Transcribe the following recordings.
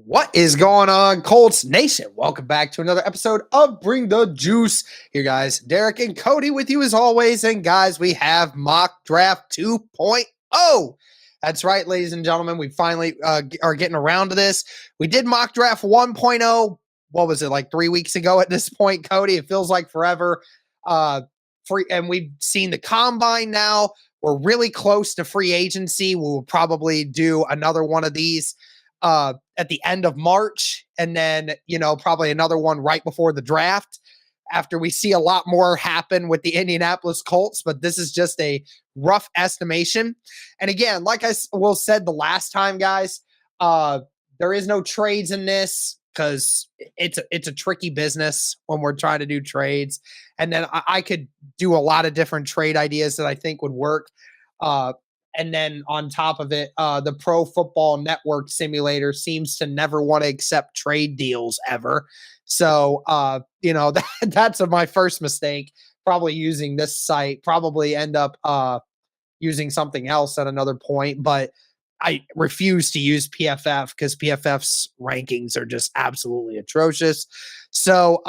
What is going on, Colts Nation? Welcome back to another episode of Bring the Juice. Here, guys, Derek and Cody with you as always. And, guys, we have Mock Draft 2.0. That's right, ladies and gentlemen. We finally are getting around to this. We did Mock Draft 1.0. What was it, like 3 weeks ago at this point, Cody? It feels like forever. And we've seen the Combine now. We're really close to free agency. We will probably do another one of these at the end of March, and then, probably another one right before the draft after we see a lot more happen with the Indianapolis Colts. But this is just a rough estimation. And again, like I said the last time, guys, there is no trades in this because it's a tricky business when we're trying to do trades. And then I could do a lot of different trade ideas that I think would work. And then on top of it, the Pro Football Network simulator seems to never want to accept trade deals ever. So, that's my first mistake. Probably using this site, probably end up using something else at another point. But I refuse to use PFF because PFF's rankings are just absolutely atrocious. So,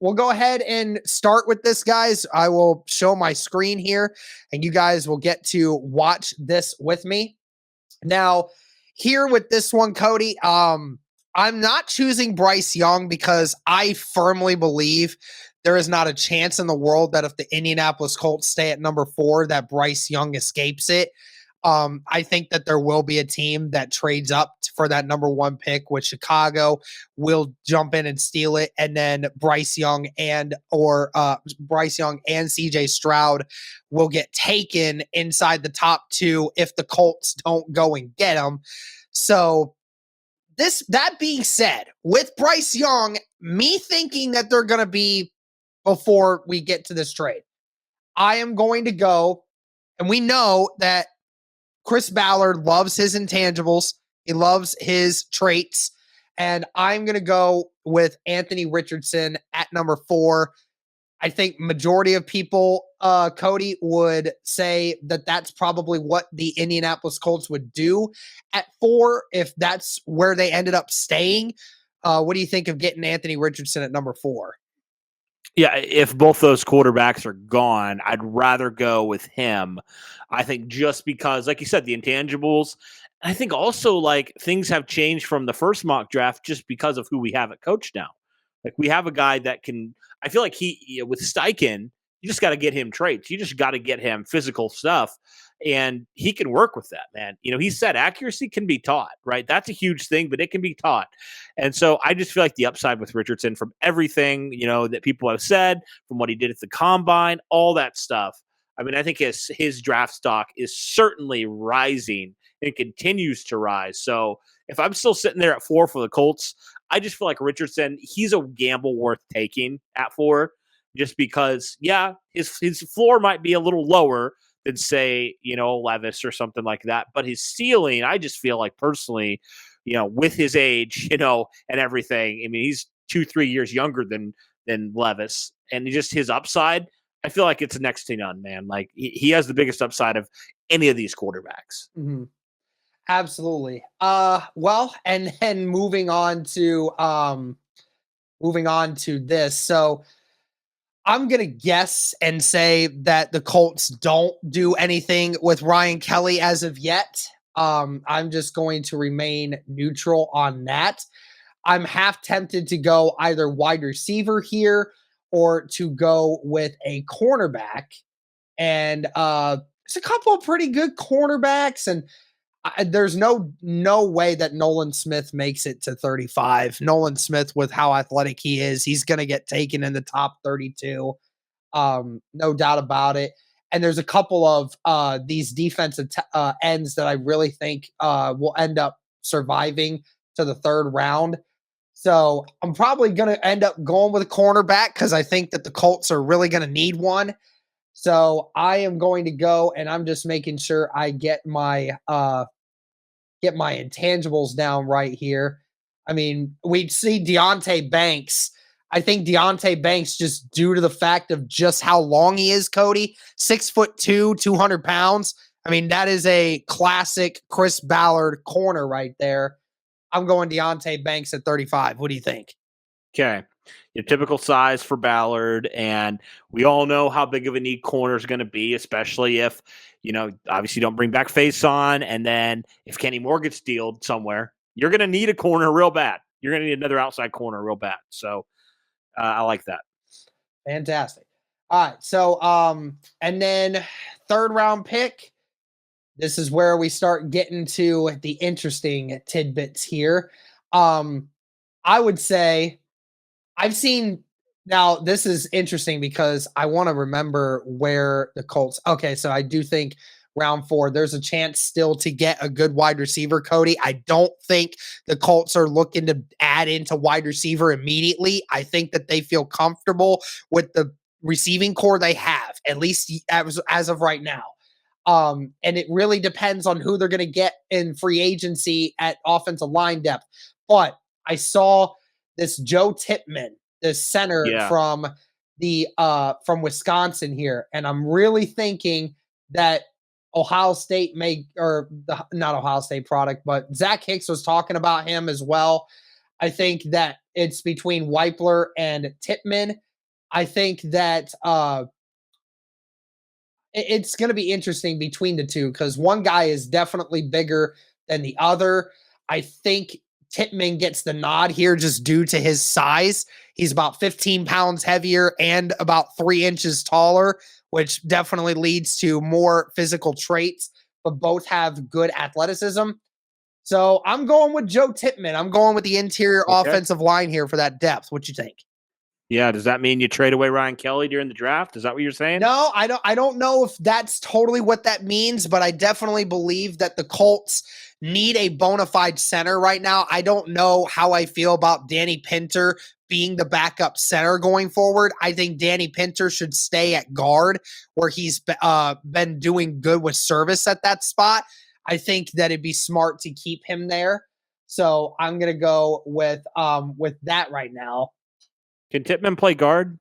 we'll go ahead and start with this, guys. I will show my screen here, and you guys will get to watch this with me. Now, here with this one, Cody, I'm not choosing Bryce Young because I firmly believe there is not a chance in the world that if the Indianapolis Colts stay at number 4, that Bryce Young escapes it. I think that there will be a team that trades up for that number 1 pick, with Chicago will jump in and steal it, and then Bryce Young and CJ Stroud will get taken inside the top 2 if the Colts don't go and get them. So that being said, with Bryce Young, me thinking that they're going to be before we get to this trade, I am going to go, and we know that Chris Ballard loves his intangibles. He loves his traits. And I'm going to go with Anthony Richardson at number 4. I think majority of people, Cody, would say that that's probably what the Indianapolis Colts would do at 4 if that's where they ended up staying. What do you think of getting Anthony Richardson at number 4? Yeah, if both those quarterbacks are gone, I'd rather go with him. I think just because, like you said, the intangibles. I think also like things have changed from the first mock draft just because of who we have at coach now. Like we have a guy that can. I feel like with Steichen, you just got to get him traits. You just got to get him physical stuff, and he can work with that, man. He said accuracy can be taught, right? That's a huge thing, but it can be taught. And so I just feel like the upside with Richardson, from everything, that people have said, from what he did at the Combine, all that stuff. I mean, I think his draft stock is certainly rising and continues to rise. So if I'm still sitting there at 4 for the Colts, I just feel like Richardson, he's a gamble worth taking at 4, just because, yeah, his floor might be a little lower than, say, Levis or something like that. But his ceiling, I just feel like personally, with his age, and everything, I mean, he's 2-3 years younger than Levis, and just his upside, I feel like it's next to none, man. Like he has the biggest upside of any of these quarterbacks. Mm-hmm. Absolutely. Well, and then moving on to this. So I'm going to guess and say that the Colts don't do anything with Ryan Kelly as of yet. I'm just going to remain neutral on that. I'm half tempted to go either wide receiver here or to go with a cornerback. And there's a couple of pretty good cornerbacks, and there's no way that Nolan Smith makes it to 35. Nolan Smith, with how athletic he is, he's going to get taken in the top 32. No doubt about it. And there's a couple of these defensive ends that I really think will end up surviving to the 3rd round. So I'm probably going to end up going with a cornerback because I think that the Colts are really going to need one. So I am going to go, and I'm just making sure I get my intangibles down right here. I mean, we see Deonte Banks. I think Deonte Banks, just due to the fact of just how long he is, Cody, 6'2", 200 pounds. I mean, that is a classic Chris Ballard corner right there. I'm going Deontay Banks at 35. What do you think? Okay. Your typical size for Ballard, and we all know how big of a need corner is going to be, especially if, obviously don't bring back face on, and then if Kenny Moore gets dealed somewhere, you're going to need a corner real bad. You're going to need another outside corner real bad. So I like that. Fantastic. All right. So, and then third round pick. This is where we start getting to the interesting tidbits here. I would say I've seen now this is interesting because I want to remember where the Colts. Okay, so I do think round 4 there's a chance still to get a good wide receiver, Cody. I don't think the Colts are looking to add into wide receiver immediately. I think that they feel comfortable with the receiving core they have, at least as of right now. And it really depends on who they're going to get in free agency at offensive line depth. But I saw this Joe Tippmann, the center from Wisconsin here, and I'm really thinking that Ohio State not Ohio State product, but Zach Hicks was talking about him as well. I think that it's between Weipler and Tippmann. I think that it's going to be interesting between the two because one guy is definitely bigger than the other. I think Tippmann gets the nod here just due to his size. He's about 15 pounds heavier and about 3 inches taller, which definitely leads to more physical traits, but both have good athleticism. So I'm going with Joe Tippmann. I'm going with the interior offensive line here for that depth. What you think? Yeah, does that mean you trade away Ryan Kelly during the draft? Is that what you're saying? No, I don't know if that's totally what that means, but I definitely believe that the Colts need a bona fide center right now. I don't know how I feel about Danny Pinter being the backup center going forward. I think Danny Pinter should stay at guard where he's been doing good with service at that spot. I think that it'd be smart to keep him there. So I'm going to go with that right now. Can Tippmann play guard?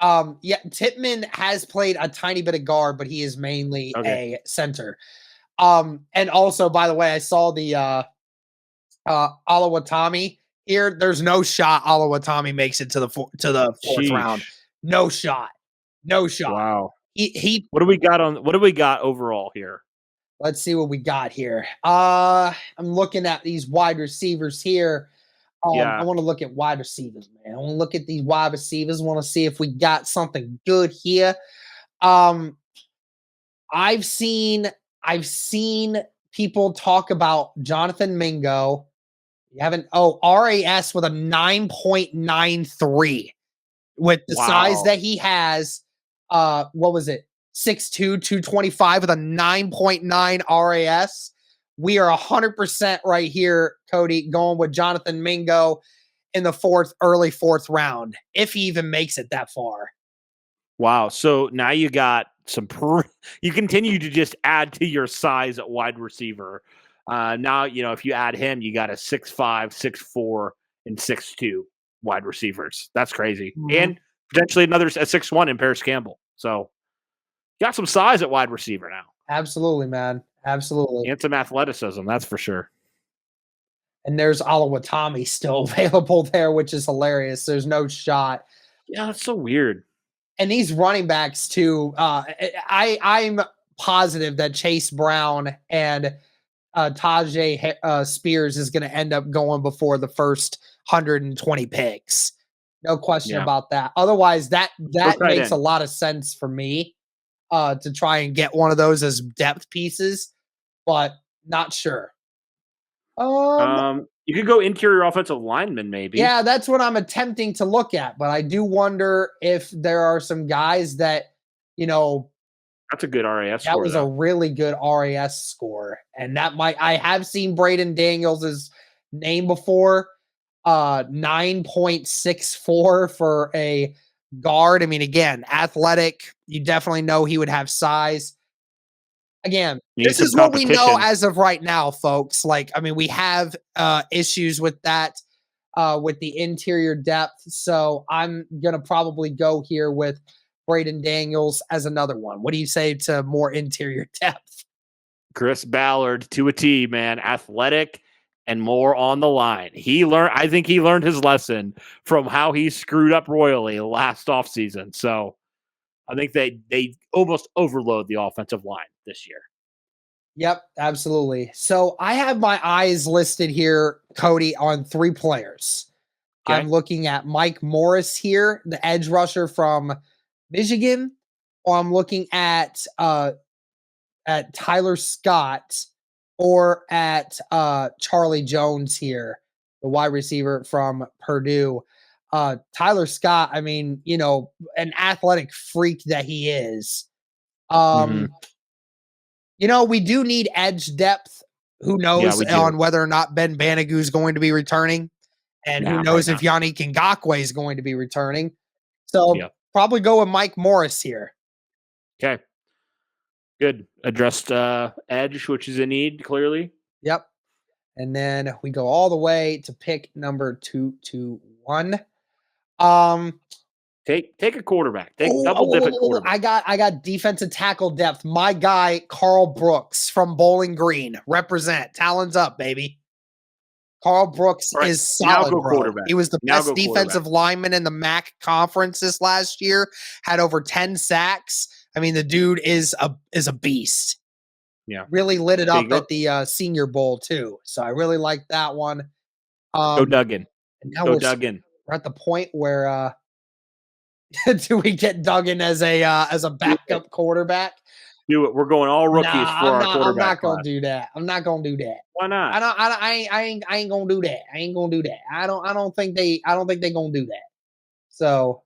Yeah, Tippmann has played a tiny bit of guard, but he is mainly a center. And also, by the way, I saw the Alawatami here. There's no shot Alawatami makes it to the fourth round. No shot. Wow. He What do we got overall here? Let's see what we got here. I'm looking at these wide receivers here. I want to look at wide receivers, man. I want to look at these wide receivers. I want to see if we got something good here. I've seen people talk about Jonathan Mingo. You haven't RAS with a 9.93 with the size that he has. What was it? 6'2", 225 with a 9.9 RAS. We are 100% right here, Cody, going with Jonathan Mingo in the early fourth round, if he even makes it that far. Wow. So now you got you continue to just add to your size at wide receiver. Now, if you add him, you got a 6'5", 6'4", and 6'2" wide receivers. That's crazy. Mm-hmm. And potentially another 6'1" in Paris Campbell. So you got some size at wide receiver now. Absolutely, man. Absolutely. And some athleticism, that's for sure. And there's Alawatami still available there, which is hilarious. There's no shot. Yeah, that's so weird. And these running backs, too, I'm positive that Chase Brown and Tajay Spears is going to end up going before the first 120 picks. No question about that. Otherwise, that makes a lot of sense for me to try and get one of those as depth pieces, but not sure. You could go interior offensive lineman, maybe. Yeah, that's what I'm attempting to look at, but I do wonder if there are some guys that, that's a good RAS score. That was a really good RAS score. And I have seen Braden Daniels' name before. 9.64 for a guard. I mean, again, athletic. You definitely know he would have size. Again, this is what we know as of right now, folks. We have issues with that, with the interior depth. So I'm going to probably go here with Braden Daniels as another one. What do you say to more interior depth? Chris Ballard to a T, man. Athletic and more on the line. I think he learned his lesson from how he screwed up royally last offseason. So I think they almost overload the offensive line this year. Yep, absolutely. So I have my eyes listed here, Cody, on 3 players. I'm Okay. looking at Mike Morris here, the edge rusher from Michigan, or I'm looking at Tyler Scott or at Charlie Jones here, the wide receiver from Purdue. Tyler Scott, I mean, an athletic freak that he is. Mm-hmm. We do need edge depth. Who Yeah, knows we do. on whether or not Ben Banigou is going to be returning, and who Nah, probably knows if not. Yannick Ngakoue is going to be returning. So Yeah. probably go with Mike Morris here. Okay. Good. Addressed edge, which is a need, clearly. Yep. And then we go all the way to pick number 221. Take a quarterback. Double dip at quarterback. I got defensive tackle depth. My guy Carl Brooks from Bowling Green. Represent. Talons up, baby. Carl Brooks All right, is now solid, go bro. quarterback. He was the Now best go defensive quarterback. lineman in the MAC conference this last year. Had over 10 sacks. I mean, the dude is a beast. Yeah. Really lit it up Go at the Senior Bowl too. So I really like that one. Duggan. And now Go Duggan. we're at the point where do we get Duggan as a backup quarterback? Do it. We're going all rookies Nah, for our quarterback I'm not gonna class. do that. I'm not gonna do that. Why not? I ain't gonna do that. I ain't gonna do that. I don't think they gonna do that. So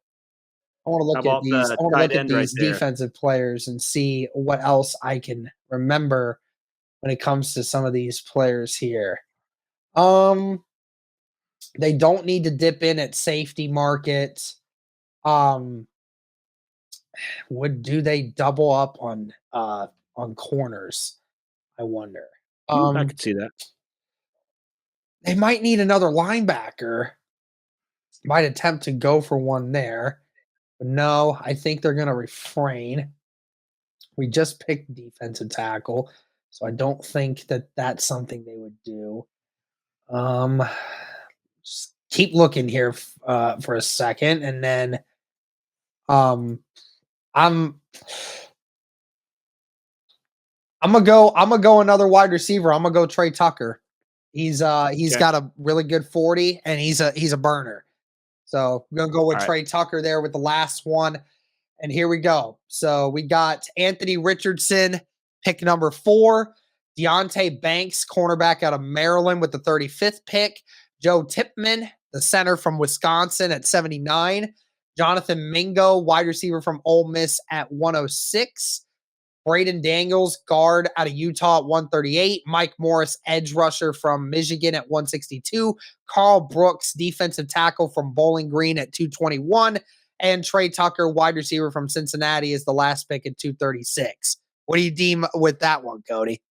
I want to How look at about these. I the want to tight look at end right these there? defensive players and see what else I can remember when it comes to some of these players here. They don't need to dip in at safety market. Do they double up on corners? I wonder. I could see that. They might need another linebacker. Might attempt to go for one there. But no, I think they're going to refrain. We just picked defensive tackle, so I don't think that that's something they would do. Just keep looking here for a second, and then I'm I'm gonna go another wide receiver. I'm gonna go Trey Tucker. He's Okay. got a really good 40, and he's a burner. So I'm gonna go with All right. Trey Tucker there with the last one. And here we go. So we got Anthony Richardson, pick number 4. Deontay Banks, cornerback out of Maryland with the 35th pick. Joe Tipman, the center from Wisconsin at 79. Jonathan Mingo, wide receiver from Ole Miss at 106. Braden Daniels, guard out of Utah at 138. Mike Morris, edge rusher from Michigan at 162. Carl Brooks, defensive tackle from Bowling Green at 221. And Trey Tucker, wide receiver from Cincinnati, is the last pick at 236. What do you deem with that one, Cody?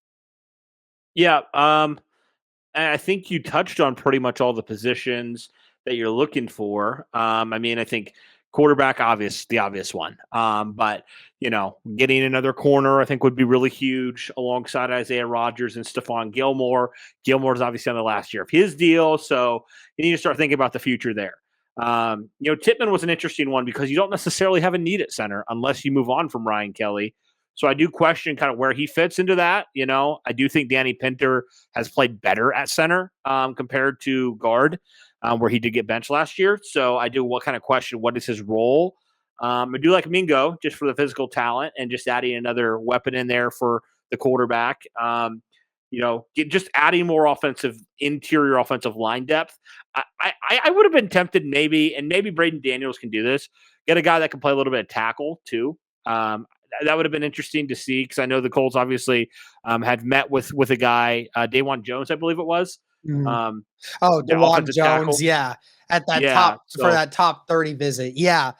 Yeah. I think you touched on pretty much all the positions that you're looking for. I mean, I think quarterback, the obvious one. But getting another corner, I think would be really huge alongside Isaiah Rodgers and Stephon Gilmore. Gilmore's obviously on the last year of his deal, so you need to start thinking about the future there. Tippmann was an interesting one because you don't necessarily have a need at center unless you move on from Ryan Kelly. So I do question kind of where he fits into that. I do think Danny Pinter has played better at center compared to guard, where he did get benched last year. So I do kind of question what is his role. I do like Mingo just for the physical talent and just adding another weapon in there for the quarterback. Just adding more interior offensive line depth. I would have been tempted maybe Braden Daniels can do this. Get a guy that can play a little bit of tackle too. That would have been interesting to see because I know the Colts obviously had met with a guy, Dawan Jones, I believe it was. DeJuan Jones, tackle. yeah, at that for that top 30 visit, yeah,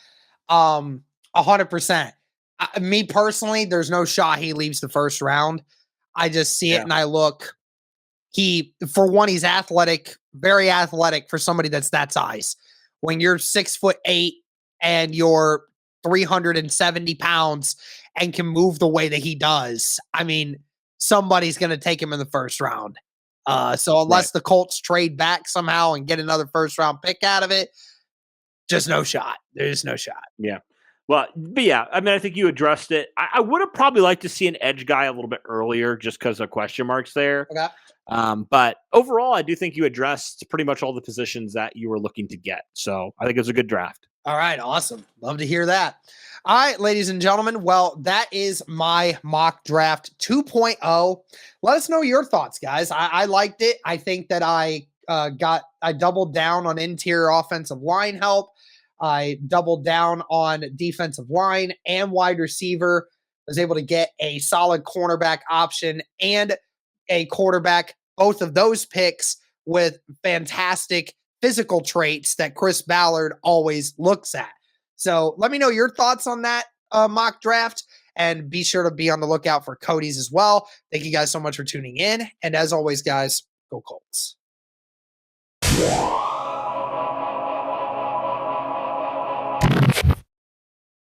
100%. Me personally, there's no shot he leaves the first round. I just see it and I look. He's athletic, very athletic for somebody that's that size. When you're 6'8" and you're 370 pounds and can move the way that he does, I mean, somebody's going to take him in the first round. So unless the Colts trade back somehow and get another first round pick out of it, just no shot. There's no shot. Yeah. Well, but yeah, I mean, I think you addressed it. I would have probably liked to see an edge guy a little bit earlier just because of question marks there. Okay. But overall, I do think you addressed pretty much all the positions that you were looking to get. So I think it was a good draft. All right. Awesome. Love to hear that. All right, ladies and gentlemen. Well, that is my mock draft 2.0. Let us know your thoughts, guys. I liked it. I think that I doubled down on interior offensive line help. I doubled down on defensive line and wide receiver. I was able to get a solid cornerback option and a quarterback, both of those picks with fantastic physical traits that Chris Ballard always looks at. So let me know your thoughts on that mock draft, and be sure to be on the lookout for Cody's as well. Thank you guys so much for tuning in. And as always, guys, go Colts.